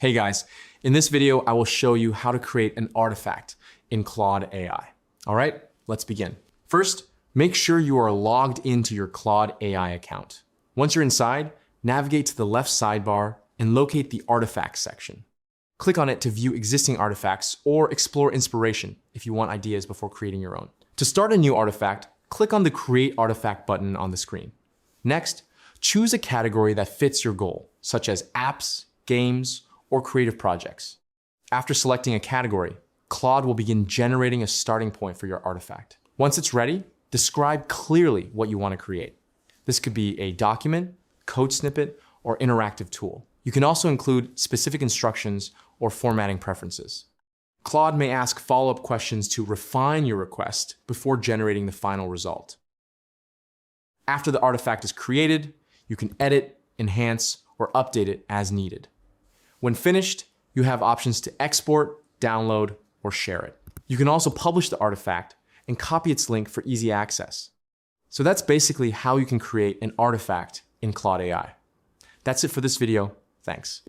Hey guys, in this video, I will show you how to create an artifact in Claude AI. All right, let's begin. First, make sure you are logged into your Claude AI account. Once you're inside, navigate to the left sidebar and locate the Artifacts section. Click on it to view existing artifacts or explore inspiration if you want ideas before creating your own. To start a new artifact, click on the Create Artifact button on the screen. Next, choose a category that fits your goal, such as apps, games, or creative projects. After selecting a category, Claude will begin generating a starting point for your artifact. Once it's ready, describe clearly what you want to create. This could be a document, code snippet, or interactive tool. You can also include specific instructions or formatting preferences. Claude may ask follow-up questions to refine your request before generating the final result. After the artifact is created, you can edit, enhance, or update it as needed. When finished, you have options to export, download, or share it. You can also publish the artifact and copy its link for easy access. So that's basically how you can create an artifact in Claude AI. That's it for this video. Thanks.